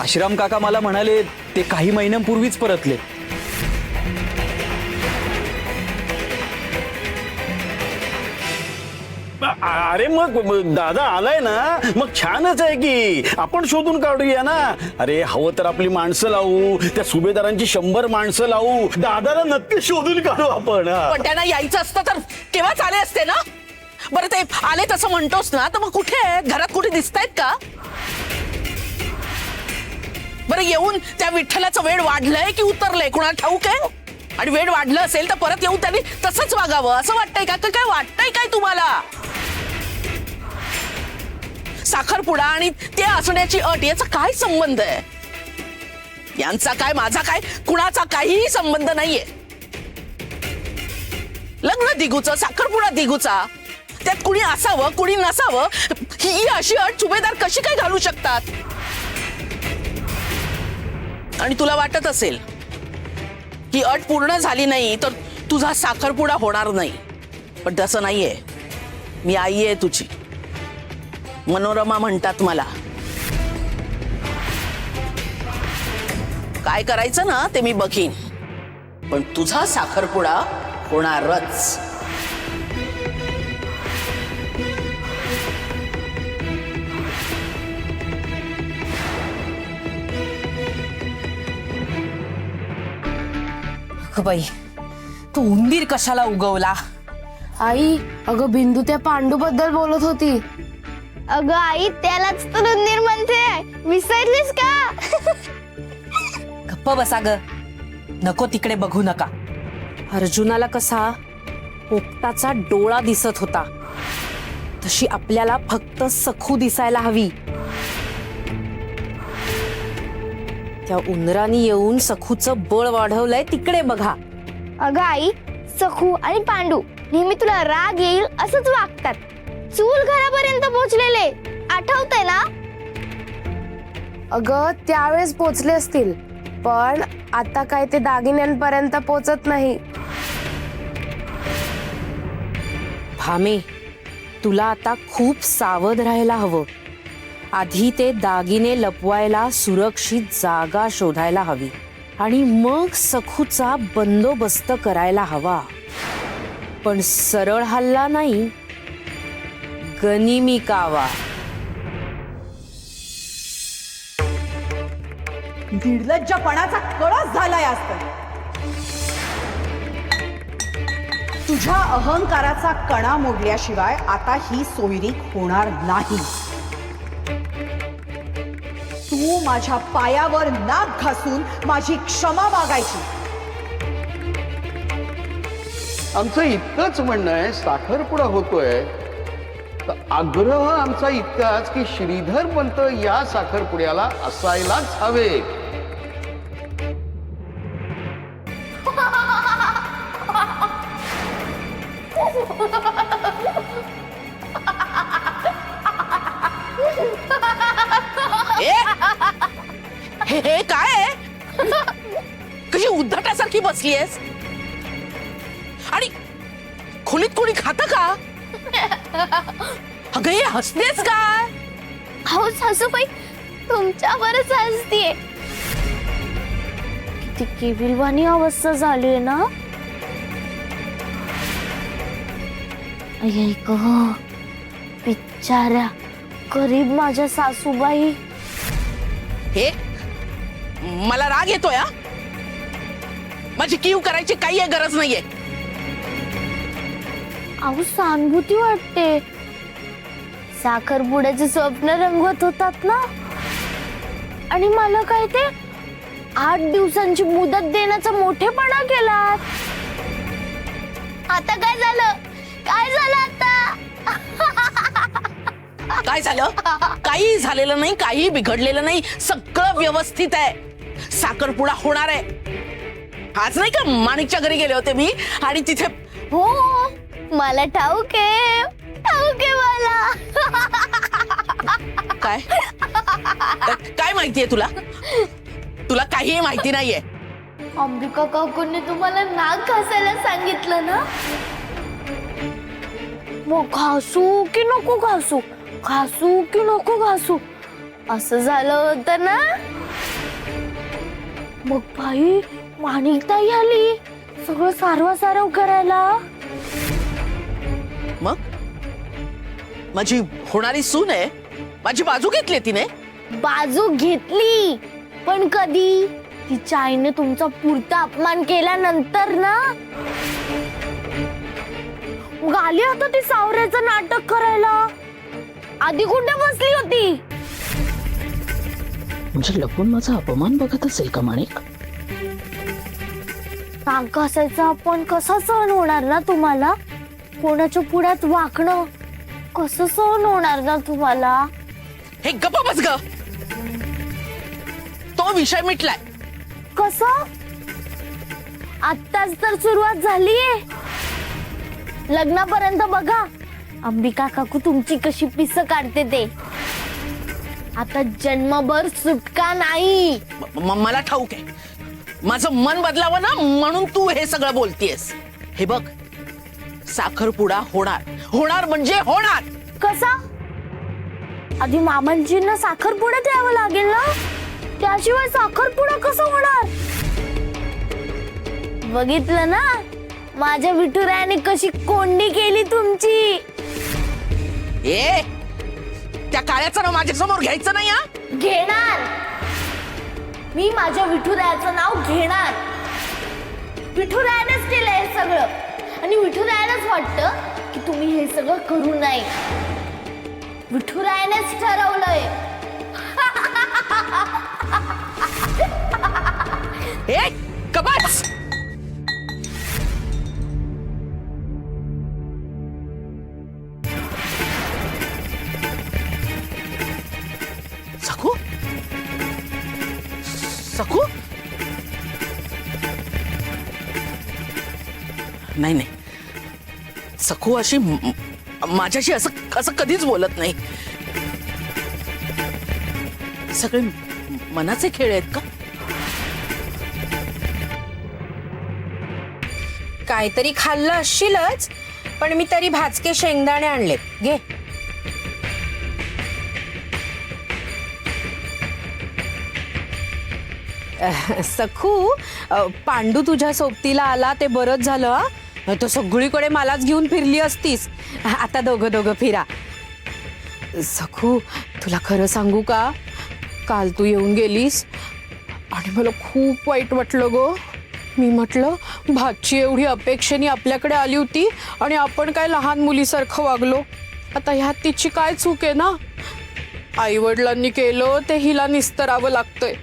आश्रम काका मला म्हणाले ते काही महिन्यांपूर्वीच परतले. अरे मग दादा आलाय ना, मग छानच आहे की. आपण शोधून काढूया ना. अरे हवं तर आपली माणसं लावू, त्या सुभेदारांची 100 माणसं लावू, दादाला नक्की शोधून काढू आपण. पण त्यांना यायचं असतं तर केव्हाच आले असते ना. बरं ते आले तसं म्हणतोस ना, तर मग कुठे आहेत? घरात कुठे दिसतायत का? बरं येऊन त्या विठ्ठलाचं वेळ वाढलंय की उतरलंय कुणाला ठाऊक आहे? आणि वेळ वाढलं असेल तर परत येऊन त्यांनी तसंच वागावं असं वाटतंय का? काय वाटतंय काय तुम्हाला? साखरपुडा आणि ते असण्याची अट याचा काय संबंध आहे? यांचा काय माझा काय कुणाचा काहीही संबंध नाहीये. लग्न दिगूचं, साखरपुडा दिगूचा, त्यात कुणी असावं कुणी नसावं ही अशी अट सुभेदार कशी काय घालू शकतात? आणि तुला वाटत असेल की अट पूर्ण झाली नाही तर तुझा साखरपुडा होणार नाही, पण तसं नाहीये. मी आई आहे तुझी, मनोरमा म्हणतात मला. काय करायचं ना ते मी बघीन, पण तुझा साखरपुडा होणारच. बाई तू उंदीर कशाला उगवला? आई, अगं बिंदू त्या पांडू बद्दल बोलत होती. अगं आई, त्यालाच तर उंदीर म्हणते, विसरलीस का? गप्प बसा ग, नको तिकडे बघू नका. अर्जुनाला कसा पोपटाचा डोळा दिसत होता, तशी आपल्याला फक्त सखू दिसायला हवी. त्या उंदराने येऊन सखूचं बळ वाढवलंय, तिकडे बघा. अगं आई, सखू आणि पांडू नेहमी तुला राग येईल असंच वागतात. चूल घरापर्यंत पोहोचलेले आठवतंय ना? अगं त्यावेळेस पोचले असतील, पण आता काय ते दागिन्यांपर्यंत पोचत नाही. भामे, तुला आता खूप सावध राहायला हवं. आधी ते दागिने लपवायला सुरक्षित जागा शोधायला हवी आणि मग सखूचा बंदोबस्त करायला हवा. पण सरळ हल्ला नाही, गनिमी कावा. निर्लज्जपणाचा कळस झालाय असत. तुझ्या अहंकाराचा कणा मोडल्याशिवाय आता ही सोयरीक होणार नाही. तू माझ्या पायावर नाक घासून माझी क्षमा मागायची. आमचं इतकंच म्हणणं आहे, साखरपुडा होतोय तर आग्रह आमचा इतकाच की श्रीधर पंत या साखरपुड्याला असायलाच हवे. हे काय आहे? कशी उद्धटासारखी बसलीयस? आणि खोलीत कोणी खात का? अगं हे हसतेस काय? अहो सासूबाई, तुमच्यावरच हसतीये. किती केविलवाणी अवस्था झालीये ना. ऐक बिचाऱ्या गरीब माझ्या सासूबाई. हे मला राग येतोय हा. माझी कीव करायची काही गरज नाहीये. अहो सहानुभूती वाटते. साखरपुड्याचे स्वप्न रंगवत होतात ना, आणि मला काय ते 8 दिवसांची मुदत देण्याचा मोठेपणा केला. आता काय झालं? काय झालं आता? काय झालं? काही झालेलं नाही, काही बिघडलेलं नाही, सगळं व्यवस्थित आहे. साखरपुडा होणार आहे. आज नाही का माणिकच्या घरी गेले होते मी, आणि तिथे हो मला ठाऊक आहे मला. काय काय माहितीये तुला? तुला काही माहिती नाहीये. अंबिका काकूंनी तुम्हाला नाक घासायला सांगितलं ना. मग घासू की नको घासू, घासू की नको घासू असं झालं होतं ना. मग बाई माणिकताई आली सगळं सारव करायला. मग माझी होणारी सून आहे, माझी बाजू घेतली तिने. बाजू घेतली, पण कधी? तिच्या आईने तुमचा पुरता अपमान केल्यानंतर ना. मग आली आता ती सावऱ्याचं नाटक करायला. आधी कुठे बसली होती? म्हणजे लपून माझा अपमान बघत असेल का माणिक? नाक असायचा आपण कसा सहन होणार ना तुम्हाला? कोणाच्या पुढ्यात वाकणं कसं सहन होणार ना तुम्हाला? हे गप्पा बस ग. तो विषय मिटलाय. कसं? आत्ताच तर सुरुवात झालीये. लग्नापर्यंत बघा अंबिका काकू तुमची कशी पिस काढते ते. आता जन्मभर सुटका नाही. मला ठाऊक आहे, माझं मन बदलावं ना म्हणून तू हे सगळं बोलतेस. हे बघ, साखरपुडा होणार म्हणजे होणार. कसा? आधी मामांजींना साखरपुडा द्यावं लागेल ना, त्याशिवाय साखरपुडा कसं होणार? बघितलं ना माझ्या विठुरायाने कशी कोंडी केली तुमची. ए, त्या काळ्याचं नाव माझ्या समोर घ्यायचं नाही हा. घेणार मी, माझ्या विठुरायाचं नाव घेणार. विठुरायानेच केलं हे सगळं आणि विठुरायानेच वाटतं की तुम्ही हे सगळं करू नये. विठुरायानेच ठरवलंय. ए, कबाच. सखू सखू नाही, सखू अशी माझ्याशी असं कधीच बोलत नाही. सगळे मनाचे खेळ आहेत का? काहीतरी खाल्लं असशीलच, पण मी तरी भाजके शेंगदाणे आणलेत, घे. सखू, पांडू तुझ्या सोबतीला आला ते बरंच झालं हा. तो सगळीकडे मलाच घेऊन फिरली असतीस. आता दोघं फिरा. सखू, तुला खरं सांगू का, काल तू येऊन गेलीस आणि मला खूप वाईट वाटलं ग. मी म्हटलं भाची एवढी अपेक्षेने आपल्याकडे आली होती आणि आपण काय लहान मुलीसारखं वागलो. आता ह्यात तिची काय चूक आहे ना? आई वडिलांनी केलं ते हिला निस्तरावं लागतंय.